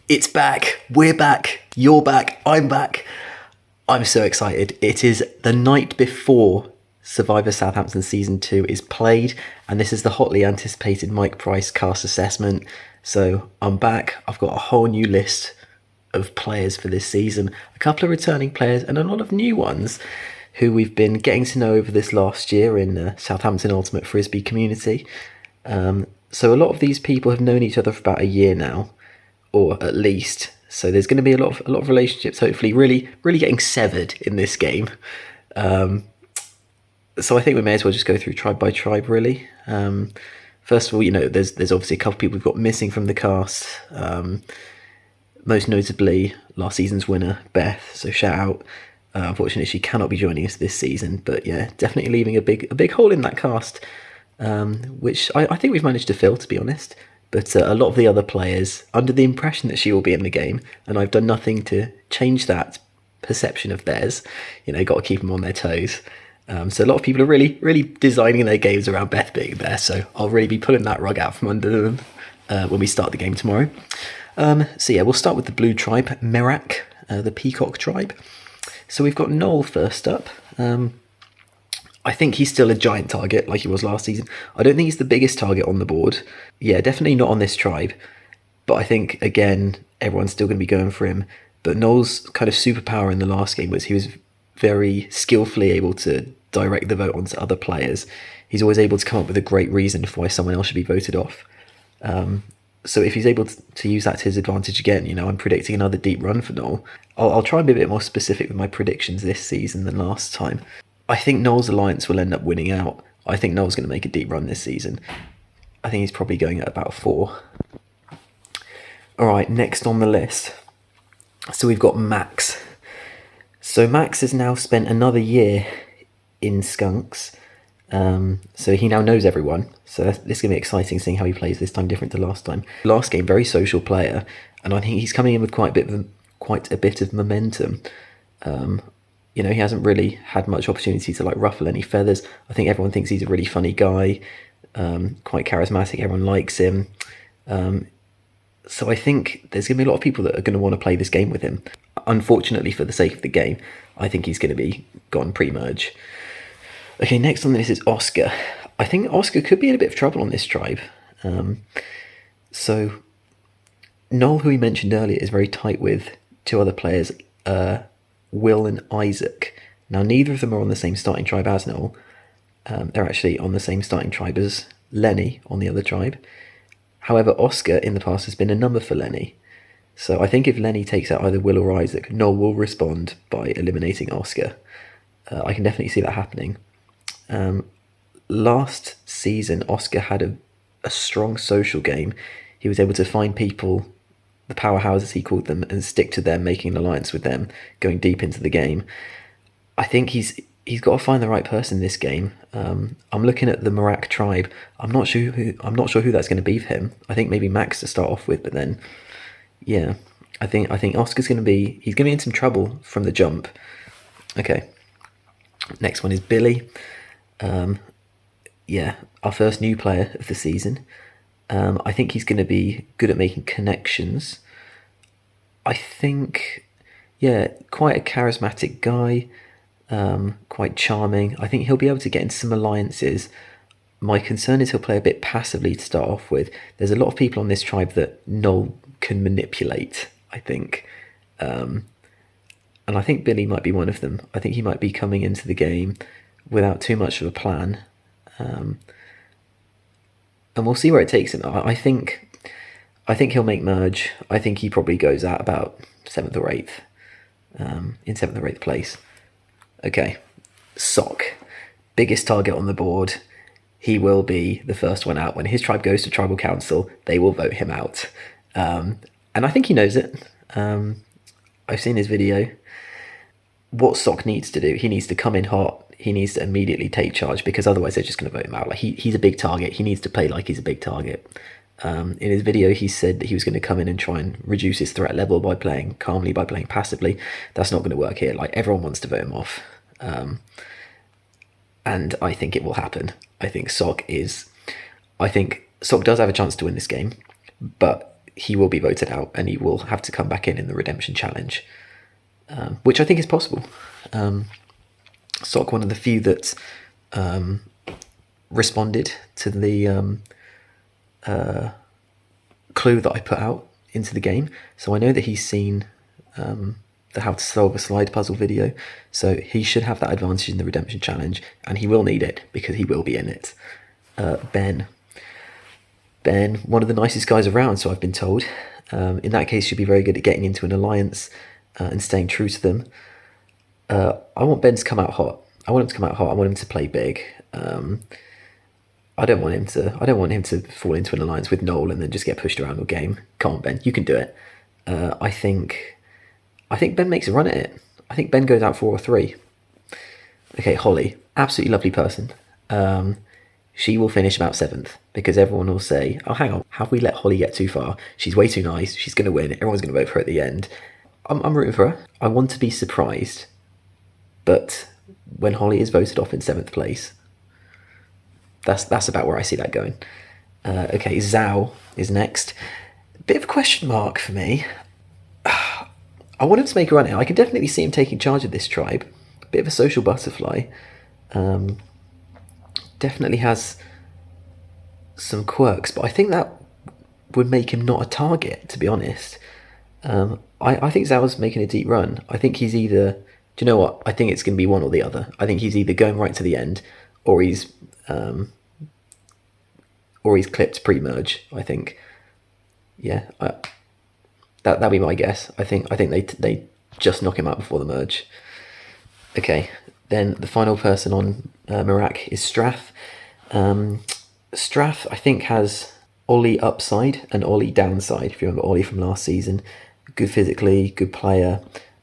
It's back. We're back. You're back. I'm back. I'm so excited. It is the night before Survivor Southampton Season 2 is played, and this is the hotly anticipated Mike Price cast assessment. So I'm back. I've got a whole new list of players for this season, a couple of returning players and a lot of new ones who we've been getting to know over this last year in the Southampton Ultimate Frisbee community. So a lot of these people have known each other for about a year now, or at least. So there's going to be a lot of relationships, hopefully, really getting severed in this game. So I think we may as well just go through tribe by tribe, really. First of all, there's obviously a couple of people we've got missing from the cast. Most notably, last season's winner, Beth. So shout out. Unfortunately, she cannot be joining us this season, but yeah, definitely leaving a big hole in that cast, which I think we've managed to fill, to be honest. But a lot of the other players, under the impression that she will be in the game, and I've done nothing to change that perception of theirs. Got to keep them on their toes. So a lot of people are really designing their games around Beth being there. So I'll really be pulling that rug out from under them when we start the game tomorrow. So yeah, we'll start with the blue tribe, Merak, the peacock tribe. So we've got Noel first up. I think he's still a giant target like he was last season. I don't think he's the biggest target on the board. Yeah, definitely not on this tribe. But I think, again, everyone's still going to be going for him. But Noel's kind of superpower in the last game was he was very skillfully able to direct the vote onto other players. He's always able to come up with a great reason for why someone else should be voted off. So if he's able to use that to his advantage again, I'm predicting another deep run for Noel. I'll try and be a bit more specific with my predictions this season than last time. I think Noel's alliance will end up winning out. I think Noel's going to make a deep run this season. I think he's probably going at about 4. All right, next on the list. So we've got Max. So Max has now spent another year in Skunks. So he now knows everyone. So this is going to be exciting, seeing how he plays this time different to last time. Last game, very social player. And I think he's coming in with quite a bit of momentum. He hasn't really had much opportunity to ruffle any feathers. I think everyone thinks he's a really funny guy, quite charismatic. Everyone likes him. So I think there's going to be a lot of people that are going to want to play this game with him. Unfortunately, for the sake of the game, I think he's going to be gone pre-merge. Okay, next on this is Oscar. I think Oscar could be in a bit of trouble on this tribe. So Noel, who we mentioned earlier, is very tight with 2 other players, Will and Isaac. Now, neither of them are on the same starting tribe as Noel. They're actually on the same starting tribe as Lenny on the other tribe. However, Oscar in the past has been a number for Lenny. So I think if Lenny takes out either Will or Isaac, Noel will respond by eliminating Oscar. I can definitely see that happening. Last season, Oscar had a strong social game. He was able to find people, the powerhouses he called them, and stick to them, making an alliance with them, going deep into the game. I think he's got to find the right person this game. I'm looking at the Merak tribe. I'm not sure who that's going to be for him. I think maybe Max to start off with, but then, yeah, I think Oscar's going to be in some trouble from the jump. Okay, next one is Billy. Yeah, our first new player of the season. I think he's going to be good at making connections. I think, yeah, quite a charismatic guy, quite charming. I think he'll be able to get into some alliances. My concern is he'll play a bit passively to start off with. There's a lot of people on this tribe that Noel can manipulate, I think. And I think Billy might be one of them. I think he might be coming into the game without too much of a plan. And we'll see where it takes him. I think he'll make merge. I think he probably goes out about 7th or 8th, in 7th or 8th place. Okay, Sock, biggest target on the board. He will be the first one out. When his tribe goes to tribal council, they will vote him out. And I think he knows it. I've seen his video. What Sock needs to do, he needs to come in hot. He needs to immediately take charge, because otherwise they're just going to vote him out. He's a big target. He needs to play like he's a big target. In his video, he said that he was going to come in and try and reduce his threat level by playing calmly, by playing passively. That's not going to work here. Everyone wants to vote him off. And I think it will happen. I think Sock does have a chance to win this game, but he will be voted out and he will have to come back in the redemption challenge, which I think is possible. Sock, one of the few that responded to the clue that I put out into the game, so I know that he's seen the how to solve a slide puzzle video, so he should have that advantage in the redemption challenge, and he will need it because he will be in it. Ben, one of the nicest guys around, so I've been told. In that case, should be very good at getting into an alliance and staying true to them. I want Ben to come out hot. I want him to play big. I don't want him to fall into an alliance with Noel and then just get pushed around all game. Come on, Ben, you can do it. I think Ben makes a run at it. I think Ben goes out 4 or 3. Okay, Holly, absolutely lovely person. She will finish about 7th because everyone will say, oh, hang on, have we let Holly get too far? She's way too nice. She's going to win. Everyone's going to vote for her at the end. I'm rooting for her. I want to be surprised. But when Holly is voted off in 7th place, that's about where I see that going. Okay, Zhao is next. Bit of a question mark for me. I want him to make a run at it. I can definitely see him taking charge of this tribe. Bit of a social butterfly. Definitely has some quirks, but I think that would make him not a target, to be honest. I think Zhao's making a deep run. I think he's either... Do you know what? I think it's going to be one or the other. I think he's either going right to the end, or he's clipped pre-merge. I think, yeah, that'd be my guess. I think they just knock him out before the merge. Okay, then the final person on Merak is Strath. Strath, I think, has Ollie upside and Ollie downside. If you remember Ollie from last season, good physically, good player,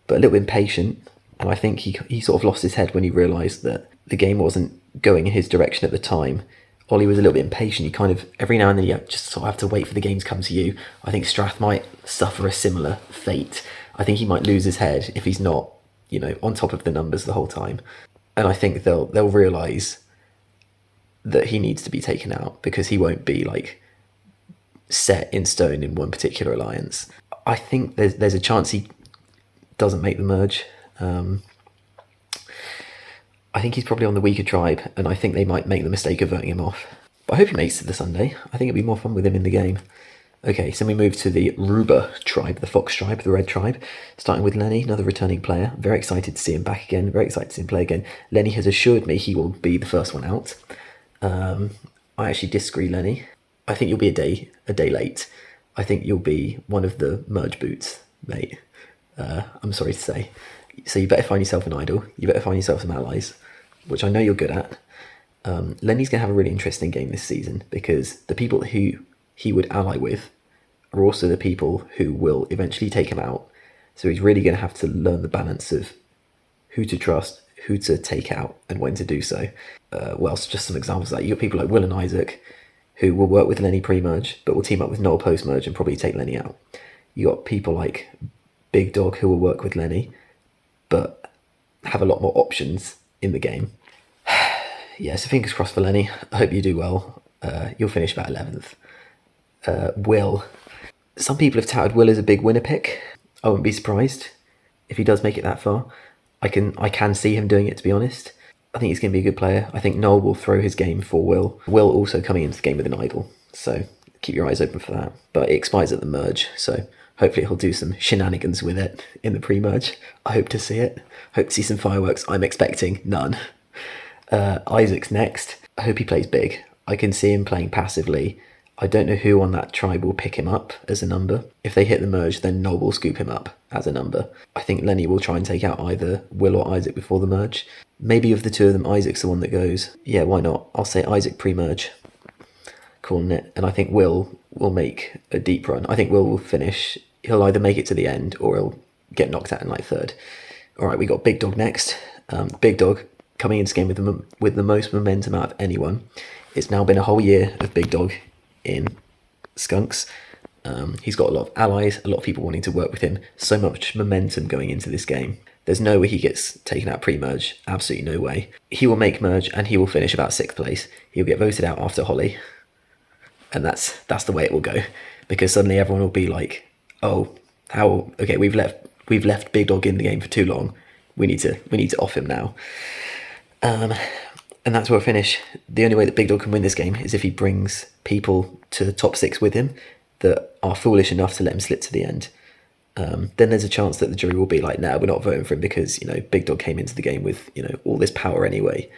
but a little bit impatient. And I think he sort of lost his head when he realised that the game wasn't going in his direction at the time. Ollie was a little bit impatient. You kind of, every now and then, you just sort of have to wait for the game to come to you. I think Strath might suffer a similar fate. I think he might lose his head if he's not, on top of the numbers the whole time. And I think they'll realise that he needs to be taken out because he won't be set in stone in one particular alliance. I think there's a chance he doesn't make the merge. I think he's probably on the weaker tribe, and I think they might make the mistake of voting him off. But I hope he makes it to the Sunday. I think it'd be more fun with him in the game. Okay, so we move to the Ruba tribe, the Fox tribe, the Red tribe, starting with Lenny, another returning player. Very excited to see him back again, very excited to see him play again. Lenny has assured me he will be the first one out. I actually disagree, Lenny. I think you'll be a day late. I think you'll be one of the merge boots, mate. I'm sorry to say. So you better find yourself an idol. You better find yourself some allies, which I know you're good at. Lenny's going to have a really interesting game this season because the people who he would ally with are also the people who will eventually take him out. So he's really going to have to learn the balance of who to trust, who to take out, and when to do so. So just some examples of that. You got people like Will and Isaac who will work with Lenny pre-merge, but will team up with Noel post-merge and probably take Lenny out. You got people like Big Dog who will work with Lenny, but have a lot more options in the game. Yeah, so fingers crossed for Lenny. I hope you do well. You'll finish about 11th. Will. Some people have touted Will as a big winner pick. I wouldn't be surprised if he does make it that far. I can see him doing it, to be honest. I think he's going to be a good player. I think Noel will throw his game for Will. Will also coming into the game with an idol, so keep your eyes open for that. But it expires at the merge, so hopefully he'll do some shenanigans with it in the pre-merge. I hope to see it. Hope to see some fireworks. I'm expecting none. Isaac's next. I hope he plays big. I can see him playing passively. I don't know who on that tribe will pick him up as a number. If they hit the merge, then Noel will scoop him up as a number. I think Lenny will try and take out either Will or Isaac before the merge. Maybe of the two of them, Isaac's the one that goes. Yeah, why not? I'll say Isaac pre-merge. Calling it. And I think Will make a deep run. I think Will finish. He'll either make it to the end or he'll get knocked out in 3rd. All right, we got Big Dog next. Big Dog coming into this game with the most momentum out of anyone. It's now been a whole year of Big Dog in Skunks. He's got a lot of allies, a lot of people wanting to work with him. So much momentum going into this game. There's no way he gets taken out pre-merge. Absolutely no way. He will make merge and he will finish about 6th place. He'll get voted out after Holly. And that's the way it will go. because suddenly everyone will be like, oh, how, okay, we've left Big Dog in the game for too long. We need to off him now. And that's where we'll finish. The only way that Big Dog can win this game is if he brings people to the top 6 with him that are foolish enough to let him slip to the end. Then there's a chance that the jury will be like, nah, we're not voting for him because, Big Dog came into the game with, all this power anyway.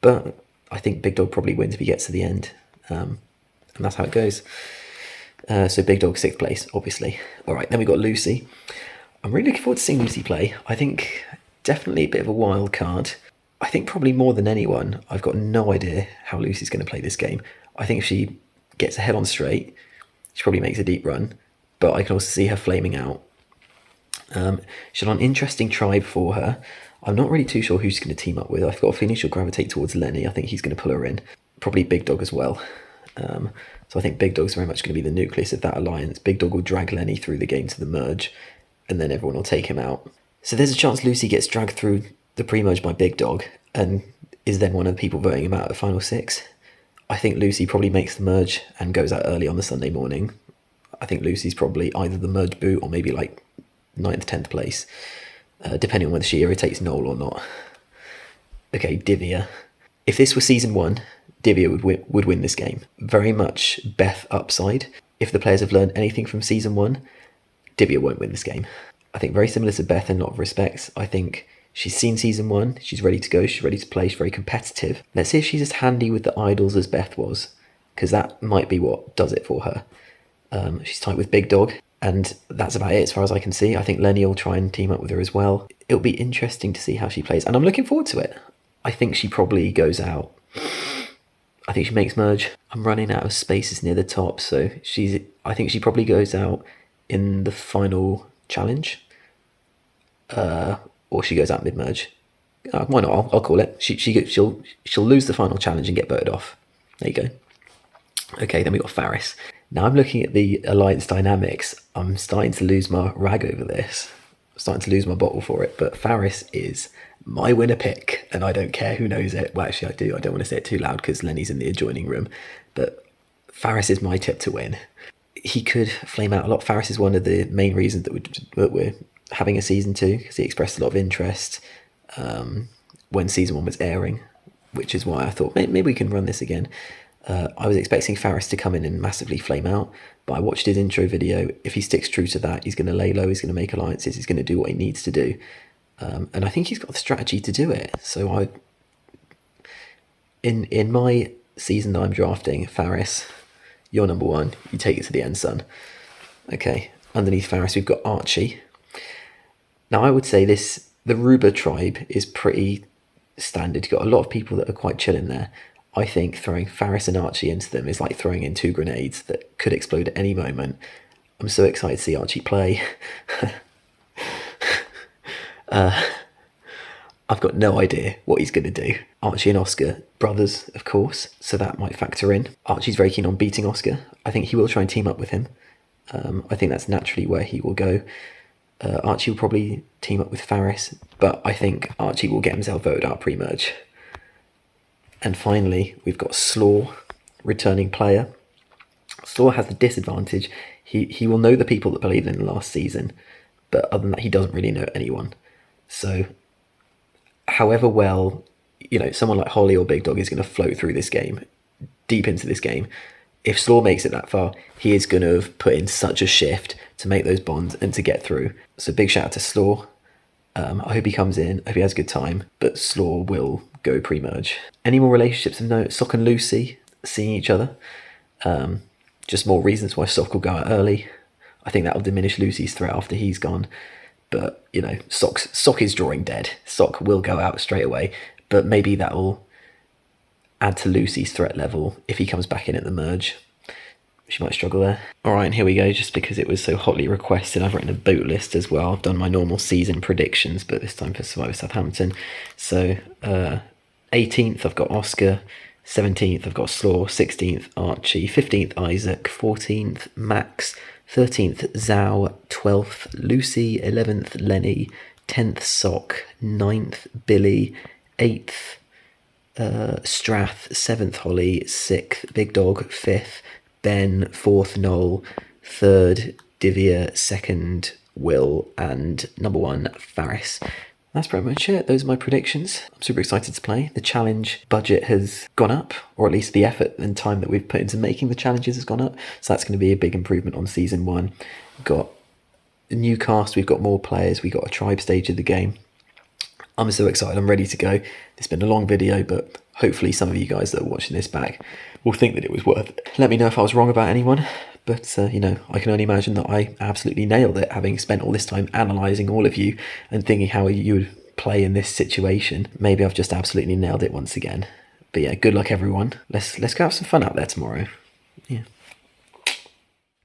But I think Big Dog probably wins if he gets to the end. And that's how it goes. So Big Dog 6th place, obviously. All right, then we've got Lucy. I'm really looking forward to seeing Lucy play. I think definitely a bit of a wild card. I think probably more than anyone, I've got no idea how Lucy's going to play this game. I think if she gets a head on straight, she probably makes a deep run. But I can also see her flaming out. She's on an interesting tribe for her. I'm not really too sure who she's going to team up with. I've got a feeling she'll gravitate towards Lenny. I think he's going to pull her in. Probably Big Dog as well. So I think Big Dog's very much going to be the nucleus of that alliance. Big Dog will drag Lenny through the game to the merge, and then everyone will take him out. So there's a chance Lucy gets dragged through the pre-merge by Big Dog and is then one of the people voting him out at the final 6. I think Lucy probably makes the merge and goes out early on the Sunday morning. I think Lucy's probably either the merge boot or maybe like 9th, 10th place, depending on whether she irritates Noel or not. Okay, Divya. If this were season 1, Divya would win this game. Very much Beth upside. If the players have learned anything from season 1, Divya won't win this game. I think very similar to Beth in a lot of respects. I think she's seen season 1, she's ready to go, she's ready to play, she's very competitive. Let's see if she's as handy with the idols as Beth was, because that might be what does it for her. She's tight with Big Dog, and that's about it as far as I can see. I think Lenny will try and team up with her as well. It'll be interesting to see how she plays, and I'm looking forward to it. I think she probably goes out. I think she makes merge. I'm running out of spaces near the top, so I think she probably goes out in the final challenge, or she goes out mid-merge. Why not? I'll call it. She'll lose the final challenge and get voted off. There you go. Okay, then we got Faris. Now I'm looking at the alliance dynamics. I'm starting to lose my rag over this. I'm starting to lose my bottle for it. But Faris is my winner pick, and I don't care who knows it. Well, actually, I do. I don't want to say it too loud because Lenny's in the adjoining room. But Faris is my tip to win. He could flame out a lot. Faris is one of the main reasons that we're having a season 2, because he expressed a lot of interest when season 1 was airing, which is why I thought maybe we can run this again. I was expecting Faris to come in and massively flame out, but I watched his intro video. If he sticks true to that, he's going to lay low, he's going to make alliances, he's going to do what he needs to do. And I think he's got the strategy to do it. So in my season that I'm drafting, Faris, you're number 1. You take it to the end, son. Okay, underneath Faris, we've got Archie. Now, I would say the Ruba tribe is pretty standard. You've got a lot of people that are quite chill in there. I think throwing Faris and Archie into them is like throwing in 2 grenades that could explode at any moment. I'm so excited to see Archie play. I've got no idea what he's going to do. Archie and Oscar, brothers, of course, so that might factor in. Archie's very keen on beating Oscar. I think he will try and team up with him. I think that's naturally where he will go. Archie will probably team up with Faris, but I think Archie will get himself voted out pre-merge. And finally, we've got Slaw, returning player. Slaw has the disadvantage. He will know the people that believed in him last season, but other than that, he doesn't really know anyone. So, however well, someone like Holly or Big Dog is going to float through this game, deep into this game. If Slaw makes it that far, he is going to have put in such a shift to make those bonds and to get through. So big shout out to Slaw. I hope he comes in. I hope he has a good time. But Slaw will go pre-merge. Any more relationships of note? Sock and Lucy seeing each other. Just more reasons why Sock will go out early. I think that will diminish Lucy's threat after he's gone. But, Sock is drawing dead. Sock will go out straight away. But maybe that will add to Lucy's threat level if he comes back in at the merge. She might struggle there. All right, and here we go. Just because it was so hotly requested, I've written a boot list as well. I've done my normal season predictions, but this time for Survivor Southampton. So 18th, I've got Oscar. 17th, I've got Slaw. 16th, Archie. 15th, Isaac. 14th, Max. 13th, Zhao. 12th, Lucy. 11th, Lenny. 10th, Sock. 9th, Billy. 8th, Strath. 7th, Holly. 6th, Big Dog. 5th, Ben, 4th Noel, 3rd Divya, 2nd Will, and number 1 Faris. That's pretty much it. Those are my predictions. I'm super excited to play. The challenge budget has gone up, or at least the effort and time that we've put into making the challenges has gone up. So that's going to be a big improvement on season 1. We've got a new cast, we've got more players, we've got a tribe stage of the game. I'm so excited, I'm ready to go. It's been a long video, but hopefully some of you guys that are watching this back will think that it was worth it. Let me know if I was wrong about anyone, but I can only imagine that I absolutely nailed it, having spent all this time analysing all of you and thinking how you would play in this situation. Maybe I've just absolutely nailed it once again. But yeah, good luck everyone. Let's go have some fun out there tomorrow. Yeah.